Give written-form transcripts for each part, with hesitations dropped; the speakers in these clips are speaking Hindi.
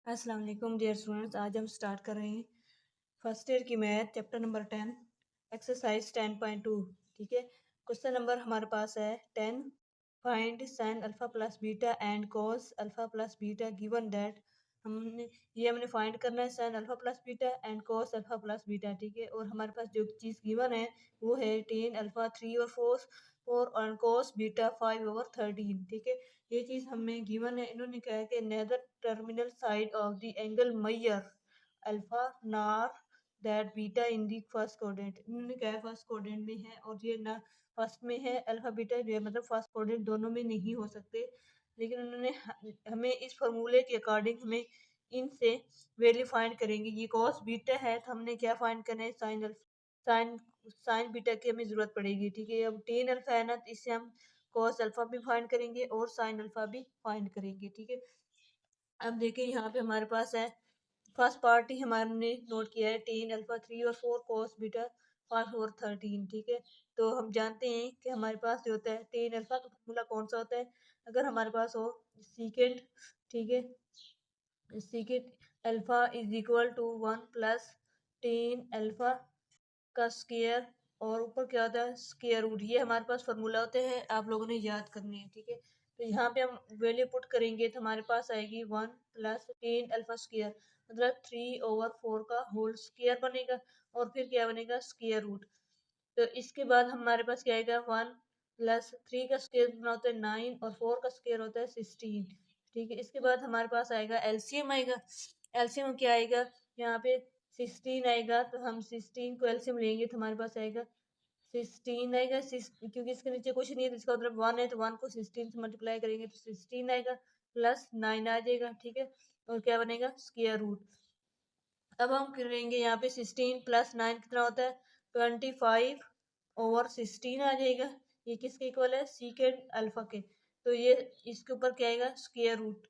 अस्सलाम वालेकुम डियर स्टूडेंट्स। आज हम स्टार्ट कर रहे हैं फर्स्ट ईयर की मैथ चैप्टर नंबर 10 एक्सरसाइज 10.2। ठीक है, क्वेश्चन नंबर हमारे पास है 10। Find sine alpha plus beta and cos alpha plus beta given that. हमने फाइंड करना है sine alpha plus beta and cos alpha plus beta. ठीक है, और हमारे पास जो चीज़ गिवन है वो है टेन अल्फा 3 और 4 और कॉस बीटा 5 ओवर 13। ठीक है, ये चीज़ हमें गिवन है। इन्होंने कहा है कि neither terminal side of the angle mayor alpha nor that beta in the first coordinate. इन्होंने कहा है फर्स्ट कोऑर्डिनेट में है और ये ना फर्स्ट में है अल्फा बीटा जो है, मतलब फर्स्ट कोऑर्डिनेट दोनों में नहीं हो सकते। लेकिन उन्होंने हमें इस फॉर्मूले के अकॉर्डिंग हमें इनसे वैल्यू फाइंड करेंगे। ये कॉस बीटा है तो हमने क्या फाइंड करना है, साइन साइन बीटा की हमें जरूरत पड़ेगी। ठीक है, अब टेन अल्फा है ना, तो इससे हम कॉस अल्फा भी फाइंड करेंगे और साइन अल्फा भी फाइंड करेंगे। ठीक है, अब देखिए यहाँ पे हमारे पास है फर्स्ट पार्ट ही हमने नोट किया है टेन अल्फा 3 और 4 कॉस बीटा 5 और 13। ठीक है, तो हम जानते हैं कि हमारे पास जो होता है टेन अल्फा का फॉर्मूला कौन सा होता है। अगर हमारे पास हो सीकेंट, ठीक है, secant alpha is equal to 1 plus tan alpha का स्क्वायर और ऊपर क्या होता है स्क्वायर रूट। ये हमारे पास फॉर्मूला होते हैं, आप लोगों ने याद करनी है। ठीक है, तो यहाँ पे हम वैल्यू पुट करेंगे तो हमारे पास आएगी 1 प्लस टेन अल्फा स्क्वायर, मतलब 3/4 का होल स्क्वायर बनेगा और फिर क्या बनेगा स्क्वायर रूट। तो इसके बाद हमारे पास क्या आएगा 1 प्लस 3 का स्क्वायर कितना होता है 9 और 4 का स्क्वायर होता है 16। ठीक है, इसके बाद हमारे पास आएगा एलसीएम आएगा। एलसीएम क्या आएगा, यहाँ पे 16 आएगा तो हम 16 को एलसीएम लेंगे तो हमारे पास आएगा 16 आएगा। क्योंकि इसके नीचे कुछ नहीं है तो इसका मतलब 1 है, तो 1 को 16 से मल्टीप्लाई करेंगे तो 16 आएगा प्लस 9 आ जाएगा। ठीक है, और क्या बनेगा स्क्वायर रूट। अब हम करेंगे यहाँ पे 16 प्लस 9 कितना होता है 25 ओवर 16 आ जाएगा। ये किसके इक्वल है सीकेंड अल्फा के, तो ये इसके ऊपर क्या आएगा स्क्वायर रूट।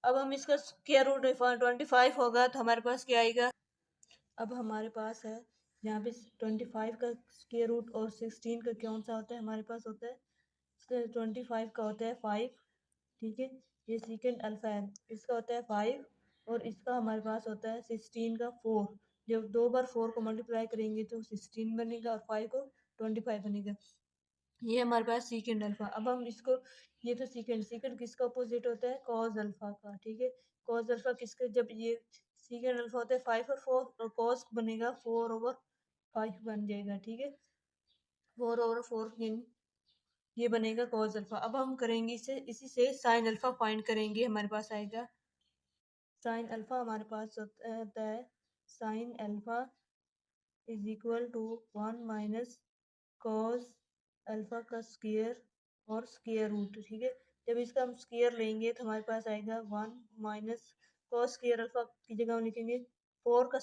अब हम इसका स्क्वायर रूट 25 होगा तो हमारे पास क्या आएगा, अब हमारे पास है यहाँ पे 25 का स्क्वायर रूट और 16 का कौन सा होता है, हमारे पास होता है 25 का होता है 5। ठीक है, ये सेकंड अल्फा है, इसका होता है 5 और इसका हमारे पास होता है 16 का 4। जब दो बार 4 को मल्टीप्लाई करेंगे तो 16 बनेगा और 5 को 25 बनेगा। ये हमारे पास सेकंड अल्फा। अब हम इसको, ये तो सेकंड सेकंड किसका अपोजिट होता है कॉस अल्फा का। ठीक है, कॉस अल्फा किसका, जब ये सेकंड अल्फा होता है 5 और 4 और कॉस बनेगा 4/5 बन जाएगा। ठीक है, 4/4 ये बनेगा कॉस अल्फा। अब हम करेंगे इसे, इसी से साइन अल्फा फाइंड करेंगे। हमारे पास आएगा साइन अल्फा, हमारे पास होता है sine alpha is equal to 1 minus cos alpha का स्क्वायर और स्क्वायर रूट। ठीक है, जब इसका हम स्क्वायर लेंगे तो हमारे पास आएगा 1 माइनस कॉस स्क्वायर अल्फा की जगह हम लिखेंगे 4/5 का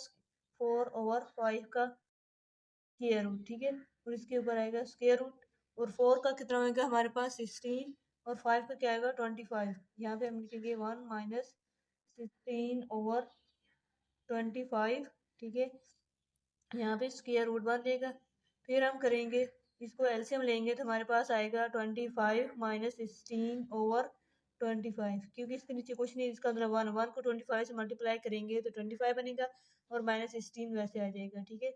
स्क्वायर रूट। ठीक है, और इसके ऊपर आएगा स्क्वायर रूट और 4 का कितना होगा हमारे पास 16 और 5 का क्या आएगा 25। यहाँ पे हम लिखेंगे 1 माइनस 16/25। ठीक है, यहाँ पे स्क्वायर रूट बन जाएगा। फिर हम करेंगे इसको एलसीएम लेंगे तो हमारे पास आएगा 25 माइनस 16/25। क्योंकि इसके नीचे कुछ नहीं, इसका मतलब 1 को 25 से मल्टीप्लाई करेंगे तो 25 बनेगा और माइनस 16 वैसे आ जाएगा। ठीक है,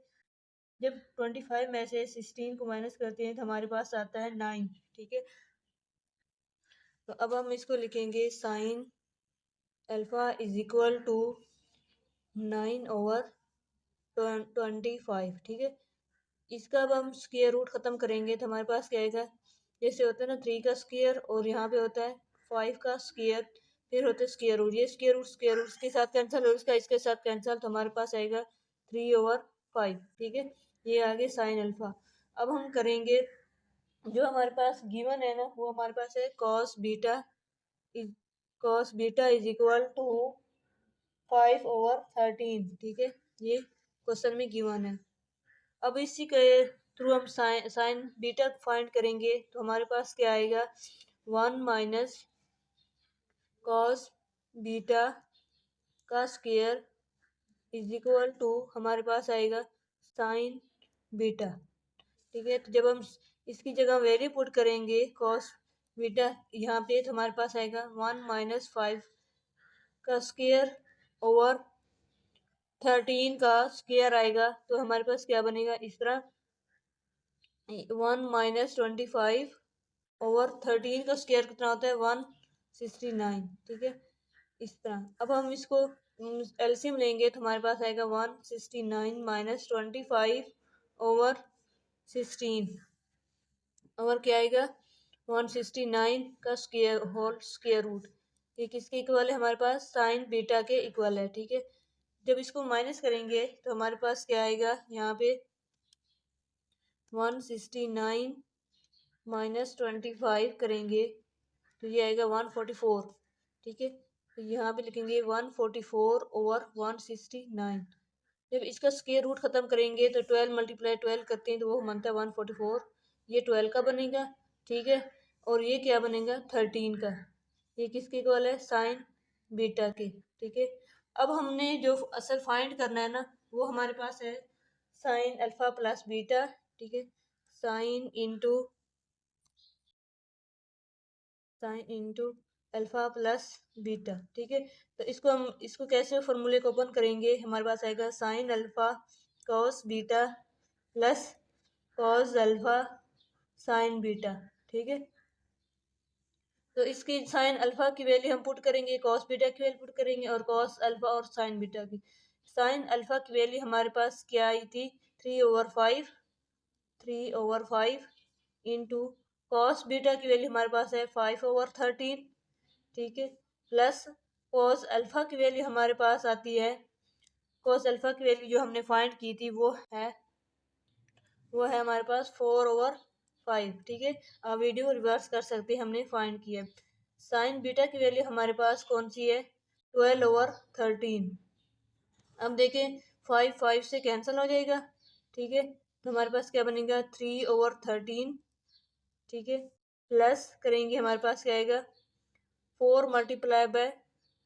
जब 25 में से 16 को माइनस करते हैं तो हमारे पास आता है 9। ठीक है, तो अब हम इसको लिखेंगे sine alpha is equal to 9/25। ठीक है, इसका अब हम स्क्वायर रूट खत्म करेंगे तो हमारे पास क्या आएगा, जैसे होता है ना 3 का स्क्वायर और यहाँ पे होता है 5 का स्क्वायर, फिर होता है स्क्वायर रूट। ये स्क्वायर रूट के साथ कैंसिल और इसका इसके साथ कैंसिल, तो हमारे पास आएगा 3/5। ठीक है, ये आगे साइन अल्फा। अब हम करेंगे जो हमारे पास गिवन है ना, वो हमारे पास है cos beta is equal to 5/13। ठीक है, ये क्वेश्चन में गिवन है। अब इसी के थ्रू हम साइन बीटा फाइंड करेंगे तो हमारे पास क्या आएगा 1 माइनस कॉस बीटा का स्क्वायर इज इक्वल टू हमारे पास आएगा साइन बीटा। ठीक है, तो जब हम इसकी जगह वैल्यू पुट करेंगे कॉस बीटा यहाँ पे तो हमारे पास आएगा 1 माइनस 5 का स्क्वायर ओवर 13 का स्क्वायर आएगा। तो हमारे पास क्या बनेगा इस तरह, 1 माइनस 25 ओवर 13 का स्क्वायर कितना होता है 169, ठीक है। इस तरह अब हम इसको एलसीएम लेंगे तो हमारे पास आएगा 169 माइनस 25 ओवर 16 ओवर क्या आएगा 169 का स्क्वायर होल स्क्वायर रूट। ये किसके इक्वल है, हमारे पास साइन बीटा के इक्वल है, ठीक है। जब इसको माइनस करेंगे तो हमारे पास क्या आएगा, यहाँ पे 169 माइनस 25 करेंगे तो ये आएगा 144, ठीक है। तो यहाँ पे लिखेंगे 144 ओवर 169। जब इसका स्क्वायर रूट खत्म करेंगे तो 12 मल्टीप्लाई 12 करते हैं तो वो बनता है 144, ये 12 का बनेगा, ठीक है। और ये क्या बनेगा 13 का। ये किसके इक्वल है, साइन बीटा के, ठीक है। अब हमने जो असल फाइंड करना है ना, वो हमारे पास है साइन अल्फा प्लस बीटा, ठीक है। Sine into alpha plus beta, ठीक है। तो इसको कैसे फॉर्मूले को ओपन करेंगे, हमारे पास आएगा sine alpha cos beta plus cos alpha sign beta, ठीक है। तो इसकी साइन अल्फा की वैल्यू हम पुट करेंगे, कॉस बीटा की वैल्यू पुट करेंगे और कॉस अल्फा और साइन बीटा की। साइन अल्फा की वैल्यू हमारे पास क्या आई थी 3/5 इंटू कॉस बीटा की वैल्यू हमारे पास है 5/13, ठीक है। प्लस कॉस अल्फा की वैल्यू हमारे पास आती है, कॉस अल्फा की वैल्यू जो हमने फाइंड की थी वो है हमारे पास 4/5, ठीक है। आप वीडियो रिवर्स कर सकते हैं, हमने फाइंड किया। साइन बीटा की वैल्यू हमारे पास कौन सी है 12/13। अब देखें 5 से कैंसिल हो जाएगा, ठीक है। तो हमारे पास क्या बनेगा 3/13, ठीक है। प्लस करेंगे हमारे पास क्या आएगा 4 मल्टीप्लाई बाय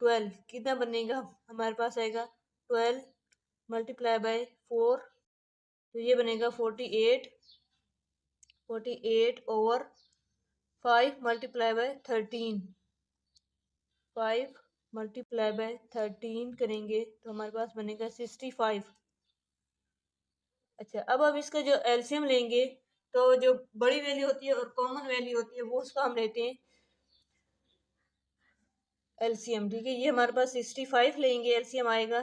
12 कितना बनेगा, हमारे पास आएगा 12 मल्टीप्लाई बाय 4 तो ये बनेगा 48/5 मल्टीप्लाई बाय 13, 5 मल्टीप्लाई बाय 13 करेंगे तो हमारे पास बनेगा 65। अच्छा, अब हम इसका जो एलसीएम लेंगे तो जो बड़ी वैल्यू होती है और कॉमन वैल्यू होती है वो उसका हम लेते हैं एलसीएम, ठीक है। ये हमारे पास 65 लेंगे, एलसीएम आएगा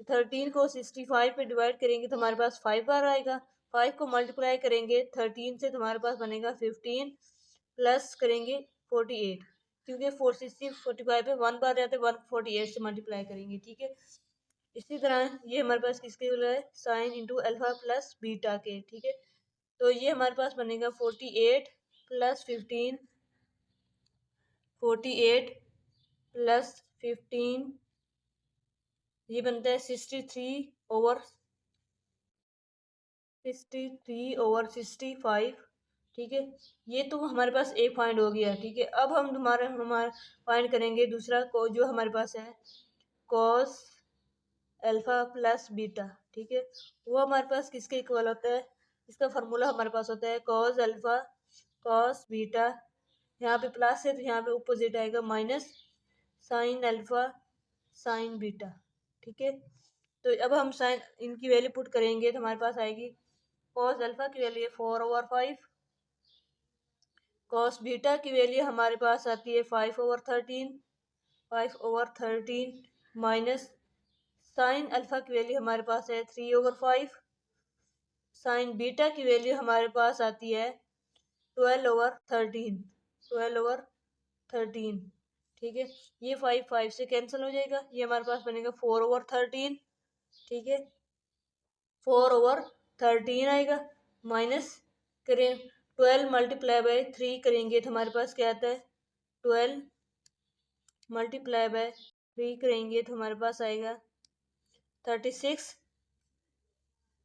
13 को 65 पे डिवाइड करेंगे तो हमारे पास 5 बार आएगा। 5 को मल्टीप्लाई करेंगे 13 से तो हमारे पास बनेगा 15 प्लस करेंगे 48, क्योंकि 460 45 पे 1 बार रहते 148 से मल्टीप्लाई करेंगे, ठीक है। इसी तरह ये हमारे पास किसके है sine into alpha plus beta के, ठीक है। तो ये हमारे पास बनेगा 48 प्लस 15 48 प्लस 15 ये बनता है 63/65, ठीक है। ये तो हमारे पास एक पॉइंट हो गया, ठीक है। अब हम हमारा पॉइंट करेंगे दूसरा को जो हमारे पास है कॉस अल्फा प्लस बीटा, ठीक है। वो हमारे पास किसके इक्वल होता है, इसका फार्मूला हमारे पास होता है कॉस अल्फा कॉस बीटा, यहाँ पे प्लस है तो यहाँ पे अपोजिट आएगा minus sign alpha sign beta, ठीक है। तो अब हम साइन इनकी वैल्यू पुट करेंगे तो हमारे पास आएगी कॉस अल्फा की वैल्यू 4/5, कॉस बीटा की वैल्यू हमारे पास आती है 5/13 माइनस साइन अल्फा की वैल्यू हमारे पास है 3/5, साइन बीटा की वैल्यू हमारे पास आती है 12/13, ठीक है। ये 5 से कैंसिल हो जाएगा, ये हमारे पास बनेगा 4/13, ठीक है। 4/13 आएगा माइनस करें 12 मल्टीप्लाई बाय 3 करेंगे तो हमारे पास क्या आता है 12 मल्टीप्लाई बाय 3 करेंगे तो हमारे पास आएगा 36,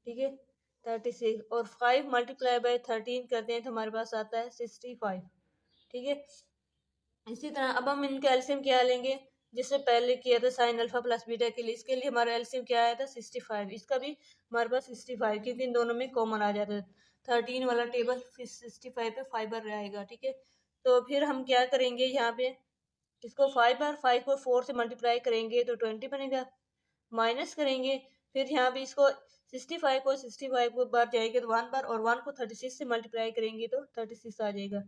ठीक है। 36 और 5 मल्टीप्लाई बाय 13 करते हैं तो हमारे पास आता है 65, ठीक है। इसी तरह अब हम इनका एलसीएम क्या लेंगे, जिससे पहले किया था साइन अल्फा प्लस बीटा के लिए, इसके लिए हमारा एलसीएम क्या आया था 65, इसका भी हमारे पास 65 क्योंकि इन दोनों में कॉमन आ जाता है 13 वाला टेबल फिर 65 पे फाइबर रहेगा, ठीक है। तो फिर हम क्या करेंगे यहाँ पे इसको 5 और 5 को 4 से मल्टीप्लाई करेंगे तो 20 बनेगा, माइनस करेंगे, फिर यहाँ पे इसको 65 को बार जाएंगे तो 1 बार, और 1 को 36 से मल्टीप्लाई करेंगे तो 36 आ जाएगा।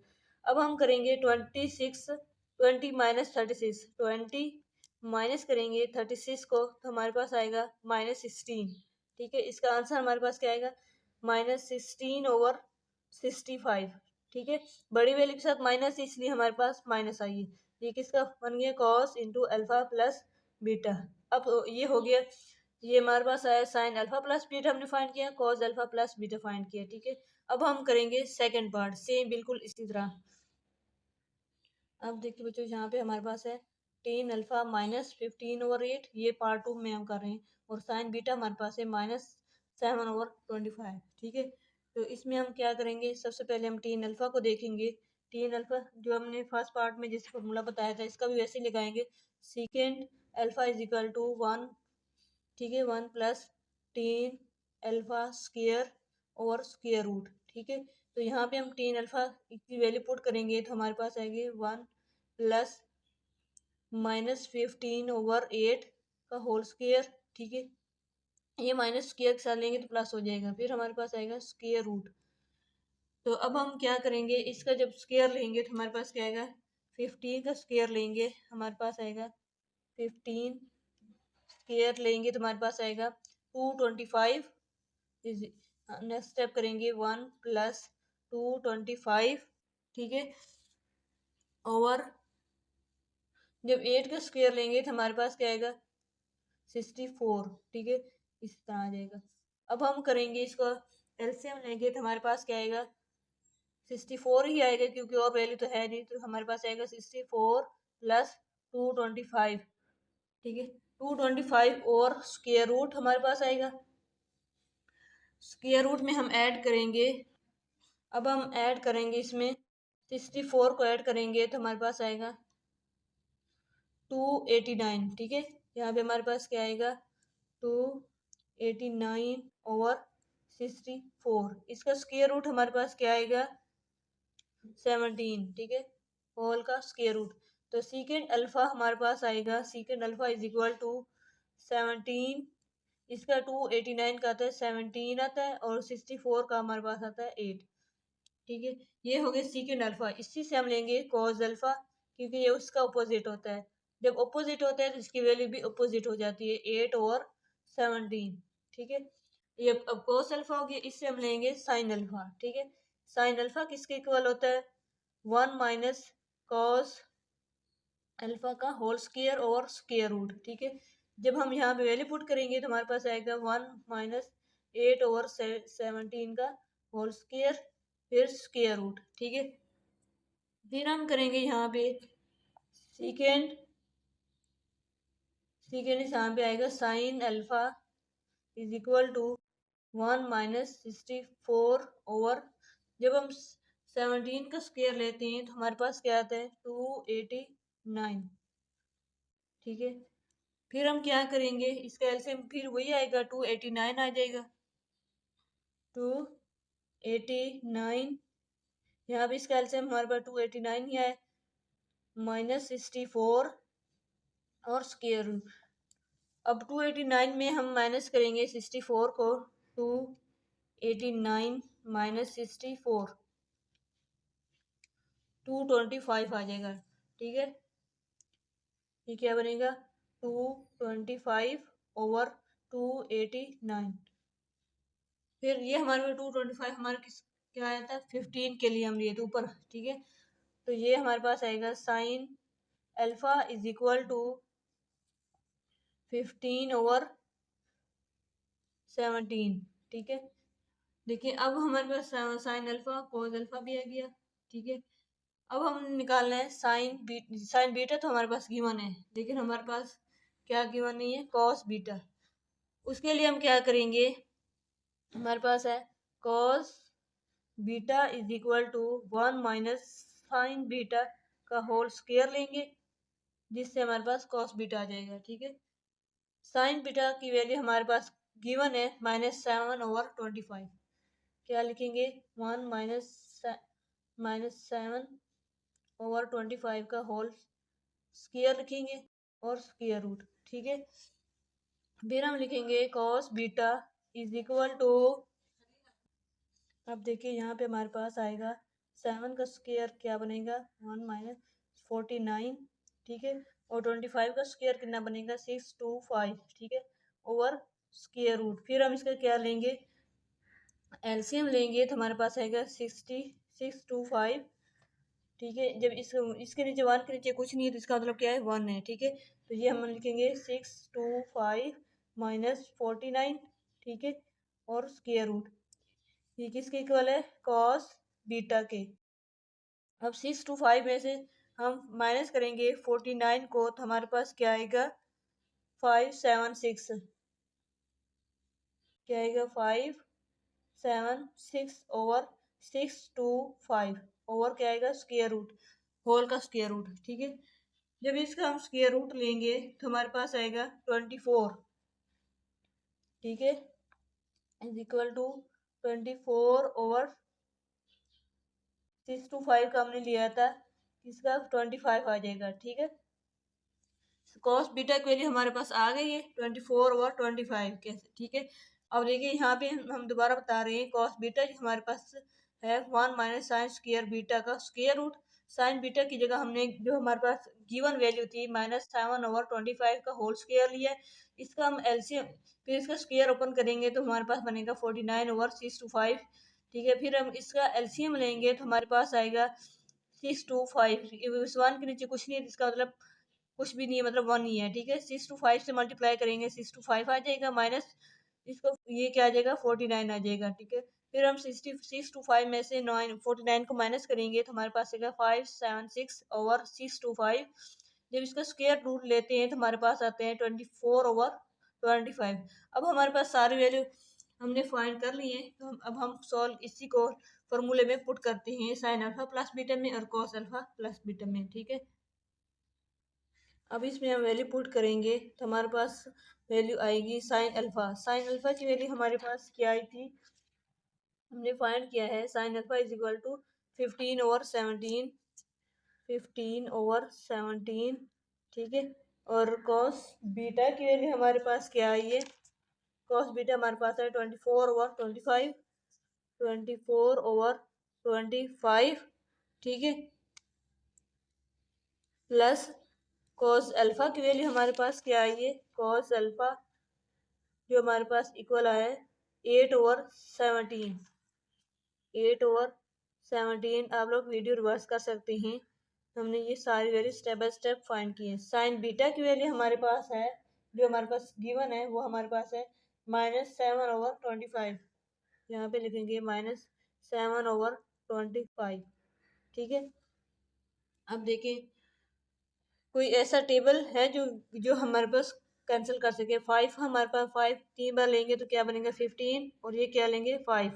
अब हम करेंगे 26, 20 माइनस 36, 20 माइनस करेंगे 36 को तो हमारे पास आएगा -16। ठीक है, इसका आंसर हमारे पास क्या आएगा, -16/65। ठीक है, बड़ी वैल्यू के साथ माइनस इसलिए हमारे पास माइनस आई है। ये किसका बन गया, cos into alpha plus beta. अब ये हो गया, ये हमारे पास आया साइन अल्फा प्लस बीटा हमने फाइंड किया, cos alpha plus beta find किया। ठीक है, अब हम करेंगे सेकंड पार्ट, सेम बिल्कुल इसी तरह। अब देखिए बच्चों, यहाँ पे हमारे पास है टेन अल्फा -15/8, ये पार्ट 2 में हम कर रहे हैं, और साइन बीटा हमारे पास है -7/25। ठीक है, तो इसमें हम क्या करेंगे, सबसे पहले हम टेन अल्फा को देखेंगे। टेन अल्फा जो हमने फर्स्ट पार्ट में जिस फॉर्मूला बताया था, इसका भी वैसे ही लगाएंगे, secant alpha is equal to 1। ठीक है, 1 प्लस टेन अल्फा स्क्वायर और स्क्वायर रूट। ठीक है, तो यहाँ पे हम टेन अल्फा की वैल्यू पुट करेंगे तो हमारे पास आएगी 1 प्लस -15/8 का होल स्क्वायर। ठीक है, ये माइनस स्क्वायर के साथ लेंगे तो प्लस हो जाएगा, फिर हमारे पास आएगा स्क्वायर रूट। तो अब हम क्या करेंगे, इसका जब स्क्वायर लेंगे तो हमारे पास क्या आएगा, 15 का स्क्वायर लेंगे हमारे पास आएगा 15 स्क्वायर लेंगे तो हमारे पास आएगा 225। नेक्स्ट स्टेप करेंगे 1 प्लस 225। ठीक है, और जब 8 का स्क्वायर लेंगे तो हमारे पास क्या आएगा 64। ठीक है, इस तरह आ जाएगा। अब हम करेंगे इसको एलसीएम लेंगे तो हमारे पास क्या आएगा 64 ही आएगा, क्योंकि और वैल्यू तो है नहीं, तो हमारे पास आएगा 64 प्लस 225। ठीक है, 225 और स्क्वायर रूट हमारे पास आएगा, स्क्वायर रूट में हम ऐड करेंगे। अब हम ऐड करेंगे इसमें 64 को ऐड करेंगे तो हमारे पास आएगा 289। ठीक है, यहाँ पे हमारे पास क्या आएगा 289/64। इसका स्क्वायर रूट हमारे पास क्या आएगा 17। ठीक है, होल का स्क्वायर रूट। तो सीकेंड अल्फा हमारे पास आएगा, secant alpha is equal to 17, इसका 289 का आता है 17 आता है, और 64 का हमारे पास आता है 8। ठीक है, ये हो गया सीकेंड अल्फा। इसी से हम लेंगे कॉस अल्फा, क्योंकि ये उसका अपोजिट होता है, जब अपोजिट होता है तो इसकी वैल्यू भी अपोजिट हो जाती है, 8 और 17। ठीक है, ये अब कॉस अल्फा हो गया, इससे हम लेंगे साइन अल्फा। ठीक है, साइन अल्फा किसके इक्वल होता है, 1 माइनस कॉस अल्फा का होल स्क्वायर और स्क्वायर रूट। ठीक है, जब हम यहाँ पे वैल्यू पुट करेंगे तो हमारे पास आएगा 1 माइनस 8/17 का होल स्क्वायर, फिर स्क्वायर रूट। ठीक है, फिर हम करेंगे यहाँ पे सीकेंड, यहाँ पे आएगा sine alpha is equal to 1 minus 64 over, जब हम 17 का स्क्वायर लेते हैं तो हमारे पास क्या आता है 289। ठीक है, फिर हम क्या करेंगे, इसका एलसीएम फिर वही आएगा 289 आ जाएगा, 289। यहाँ पे इसका एलसीएम हमारे पास 289 ही है, -64 और स्क्वायर रूट। अब 289 में हम माइनस करेंगे 64 को, 289 माइनस 64 225 आ जाएगा। ठीक है, ये क्या बनेगा 225/289। फिर ये हमारे में 225 हमारे किस क्या आया था 15 के लिए हम लिए थे ऊपर। ठीक है, तो ये हमारे पास आएगा sine alpha is equal to 15/17। ठीक है, देखिए अब हमारे पास साइन अल्फा कोस अल्फा भी आ गया। ठीक है, अब हम निकालना है साइन बीटा, तो हमारे पास गिवन है, लेकिन हमारे पास क्या गिवन नहीं है, कॉस बीटा। उसके लिए हम क्या करेंगे, हमारे पास है cos beta is equal to 1 minus sine beta का होल स्क्वायर लेंगे, जिससे हमारे पास कॉस बीटा आ जाएगा। ठीक है, साइन बीटा की वैल्यू हमारे पास गिवन है -7/25। क्या लिखेंगे 1 माइनस 7/25 का होल स्क्वायर लिखेंगे और स्क्वायर रूट, ठीक है। फिर हम लिखेंगे cos beta is equal to, अब देखिए यहाँ पे हमारे पास आएगा 7 का स्क्वायर क्या बनेगा 1 माइनस 49, ठीक है। और 25 का स्क्वायर कितना बनेगा 625, ठीक है, ओवर स्क्वायर रूट। फिर हम इसका क्या लेंगे, एलसीएम लेंगे तो हमारे पास आएगा 625, ठीक है। जब इसके नीचे 1 के नीचे कुछ नहीं है तो इसका मतलब क्या है 1 है, ठीक है। तो ये हम लिखेंगे 625 माइनस 49, ठीक है, और स्क्वायर रूट, ये किसके इक्वल है कॉस बीटा के। अब 625 में से हम माइनस करेंगे 49 को तो हमारे पास क्या आएगा 576, क्या आएगा 576 ओवर 625 ओवर क्या आएगा स्क्वायर रूट, होल का स्क्वायर रूट, ठीक है। जब इसका हम स्क्वायर रूट लेंगे तो हमारे पास आएगा 24, ठीक है, इज इक्वल टू 24 ओवर 625 का हमने लिया था, इसका 25 आ जाएगा, ठीक है। कॉस बीटा की वैल्यू हमारे पास आ गई है 24 ओवर 25 कैसे, ठीक है। अब देखिए यहाँ पे हम दोबारा बता रहे हैं कॉस बीटा हमारे पास है 1 माइनस साइन स्क्वायर बीटा का स्क्वायर रूट। साइन बीटा की जगह हमने जो हमारे पास गिवन वैल्यू थी -7 ओवर 25 का होल स्क्वायर लिया, इसका हम एलसीएम फिर इसका स्क्वायर ओपन करेंगे तो हमारे पास बनेगा 49 ओवर 625, ठीक है। फिर हम इसका एलसीएम लेंगे तो हमारे पास आएगा 625, इस 1 के नीचे कुछ नहीं है इसका मतलब कुछ भी नहीं है, मतलब 1 ही है, ठीक है। 625 से मल्टीप्लाई करेंगे 625 आ जाएगा, माइनस इसको ये क्या आ जाएगा 49 आ जाएगा, ठीक है। फिर हम 625 में से 49 को माइनस करेंगे तो हमारे पास आएगा 576 ओवर 625। जब इसका स्क्वायर रूट लेते हैं तो हमारे पास आते हैं 24 ओवर 25। अब हमारे पास सारी वैल्यू हमने फाइंड कर ली है, तो अब हम सॉल्व इसी को फॉर्मूले में पुट करते हैं साइन अल्फा प्लस बीटा में और कॉस अल्फा प्लस बीटा में, ठीक है। अब इसमें हम वैल्यू पुट करेंगे तो हमारे पास वैल्यू आएगी साइन अल्फा। साइन अल्फा की वैल्यू हमारे पास क्या आई थी, हमने फाइंड किया है sine alpha is equal to 15 over 17, 15 over 17, ठीक है। और कॉस बीटा की वैल्यू हमारे पास क्या आई है, कॉस बीटा हमारे पास है 24 ओवर 25, 24 ओवर 25, ठीक है, प्लस कॉस अल्फा की वैल्यू हमारे पास क्या आई है, कॉस अल्फा जो हमारे पास इक्वल आया है 8 ओवर 17, 8 ओवर 17। आप लोग वीडियो रिवर्स कर सकते हैं, हमने ये सारी value step by step find की है। साइन बीटा की वैल्यू हमारे पास है जो हमारे पास गिवन है वो हमारे पास है -7 ओवर 25, यहाँ पे लिखेंगे -7 ओवर 25, ठीक है। अब देखिए कोई ऐसा टेबल है जो जो हमारे पास कैंसिल कर सके, 5 हमारे पास 5 3 बार लेंगे तो क्या बनेगा 15 और ये क्या लेंगे 5,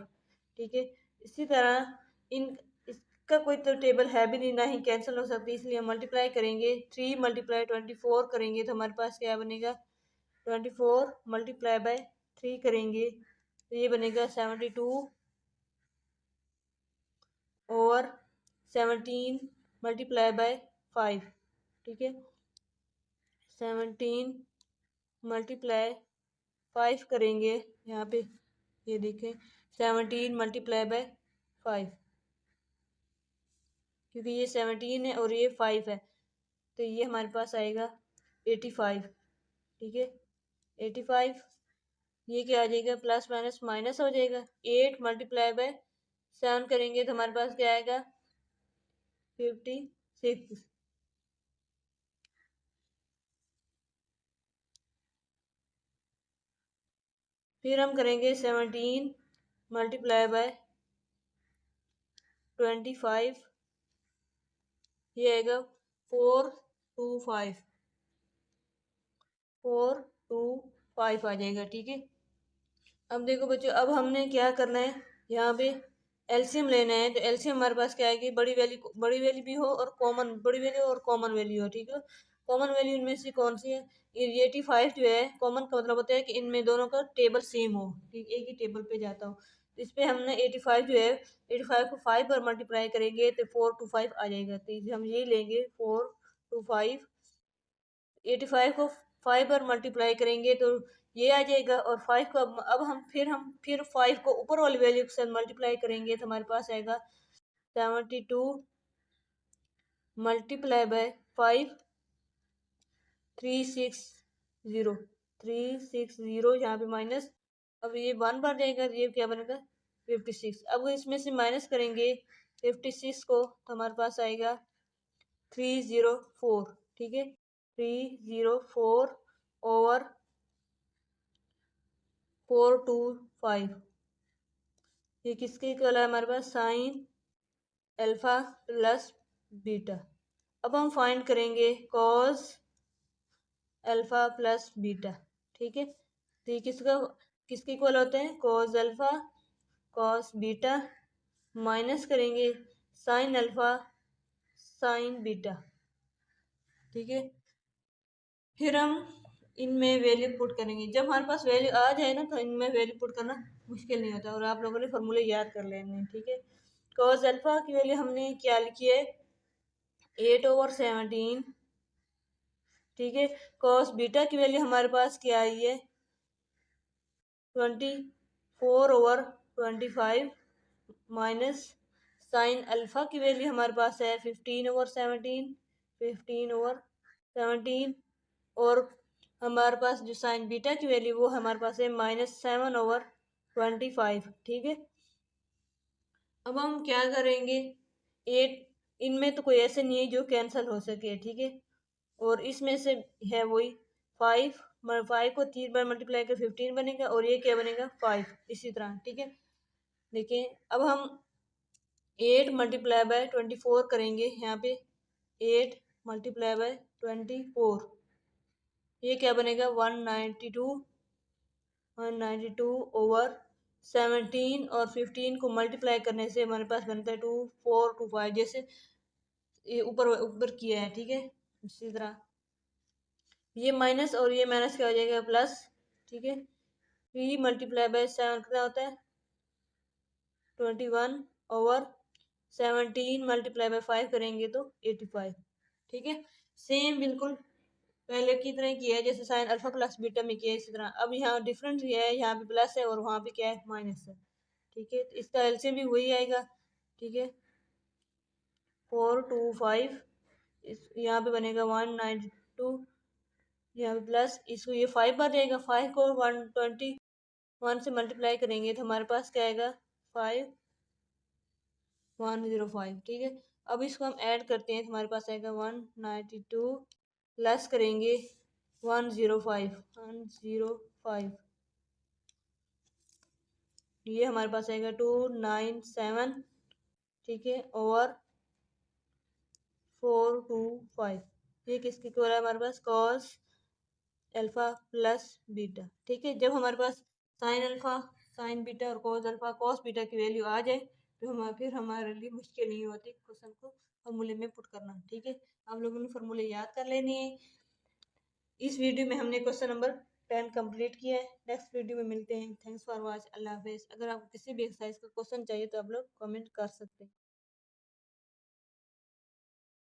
ठीक है। इसी तरह इन इसका कोई तो टेबल है भी नहीं, ना ही कैंसिल हो सकती, इसलिए हम मल्टीप्लाई करेंगे 3 मल्टीप्लाई 24 करेंगे तो हमारे पास क्या बनेगा 24 मल्टीप्लाई बाय 3 करेंगे तो ये बनेगा 72 और 17 मल्टीप्लाई बाय 5, ठीक है। 17 मल्टीप्लाई 5 करेंगे यहाँ पे, ये देखें 17 मल्टीप्लाई बाय 5, क्योंकि ये 17 है और ये 5 है तो ये हमारे पास आएगा 85, ठीक है। 85 ये क्या आ जाएगा प्लस माइनस माइनस हो जाएगा, 8 मल्टीप्लाई बाय 7 करेंगे तो हमारे पास क्या आएगा 56, फिर हम करेंगे 17 मल्टीप्लाई बाय 25, ये आएगा 425, 425 आ जाएगा, ठीक है। अब देखो बच्चों अब हमने क्या करना है, यहाँ पे एलसीएम लेना है तो एलसीएम हमारे पास क्या आएगी, बड़ी वैल्यू भी हो और कॉमन बड़ी वैल्यू और कॉमन वैल्यू हो, ठीक है। कॉमन वैल्यू इनमें से कौन सी है, 85 जो है कॉमन का मतलब होता है कि इनमें दोनों का टेबल सेम हो, ठीक, एक ही टेबल पे जाता हो। तो इस पे हमने 85 जो है 85 को 5 पर मल्टीप्लाई करेंगे तो 425 आ जाएगा, तो हम ये लेंगे 425 85 को 5 पर मल्टीप्लाई करेंगे तो ये आ जाएगा, और 5 को अब हम फिर 5 को ऊपर वाली वैल्यू के साथ मल्टीप्लाई करेंगे तो हमारे पास आएगा 72 मल्टीप्लाई बाय 5 360 यहाँ पे माइनस, अब ये 1 बढ़ जाएगा, ये क्या बनेगा 56। अब इसमें से माइनस करेंगे 56 को तो हमारे पास आएगा 304, ठीक है 304 ओवर 425, ये किसके इक्वल है हमारे पास साइन अल्फा प्लस बीटा। अब हम फाइंड करेंगे कॉस अल्फा प्लस बीटा, ठीक है तो ये किसके इक्वल होते हैं cos alpha cos beta, minus करेंगे साइन अल्फा साइन बीटा, ठीक है फिर हम इनमें वैल्यू पुट करेंगे। जब हमारे पास वैल्यू आ जाए ना तो इनमें वैल्यू पुट करना मुश्किल नहीं होता, और आप लोगों ने फॉर्मूले याद कर लेने हैं, ठीक है कॉस अल्फा की वैल्यू हमने क्या लिखी है 8/17, ठीक है कॉस बीटा की वैल्यू हमारे पास क्या आई है 24/25 माइनस साइन अल्फा की वैल्यू हमारे पास है 15/17 और हमारे पास जो साइन बीटा की वैल्यू वो हमारे पास है -7/25, ठीक है। अब हम क्या करेंगे 8, इनमें तो कोई ऐसे नहीं है जो कैंसिल हो सके, ठीक है और इसमें से है वही 5 को 3 बार मल्टीप्लाई कर 15 बनेगा, और ये क्या बनेगा 5, इसी तरह, ठीक है देखिए अब हम 8 मल्टीप्लाई बाय 24 करेंगे, यहाँ पे 8 मल्टीप्लाई बाय 24, ये क्या बनेगा 192 ओवर 17, और 15 को मल्टीप्लाई करने से हमारे पास बनता है 2425, जैसे ये ऊपर ऊपर किया है, ठीक है इसी तरह ये माइनस और ये माइनस क्या हो जाएगा प्लस, ठीक है 3 मल्टीप्लाई बाय 7 कितना होता है 21 ओवर 17 मल्टीप्लाई बाय 5 करेंगे तो 85, ठीक है सेम बिल्कुल पहले की तरह किया है, जैसे साइन अल्फा प्लस बीटा में किया है इसी तरह। अब यहाँ डिफरेंस ये है, यहाँ पे प्लस है और वहाँ पे क्या है माइनस है, ठीक है तो इसका एलसीएम भी वही आएगा, ठीक है 425 यहाँ पे बनेगा 192, यहाँ पे प्लस इसको ये 5 बार जाएगा, 5 को 121 से मल्टीप्लाई करेंगे तो हमारे पास क्या आएगा 5105, ठीक है अब इसको हम ऐड करते हैं तो हमारे पास आएगा 192 प्लस करेंगे 105 ये हमारे पास आएगा 297, ठीक है ओवर 425, ये किसकी इक्वल है हमारे पास कॉस अल्फा प्लस बीटा, ठीक है जब हमारे पास साइन अल्फा साइन बीटा और कॉस अल्फा कॉस बीटा की वैल्यू आ जाए तो फिर हमारे लिए मुश्किल नहीं होती क्वेश्चन को फॉर्मूले में पुट करना, ठीक है आप लोगों ने फॉर्मूले याद कर लेने हैं। इस वीडियो में हमने क्वेश्चन नंबर 10 कंप्लीट किया है, नेक्स्ट वीडियो में मिलते हैं। थैंक्स फॉर वॉच, अल्लाह हाफिज़। अगर आपको किसी भी एक्सरसाइज का क्वेश्चन चाहिए तो आप लोग कमेंट कर सकते हैं।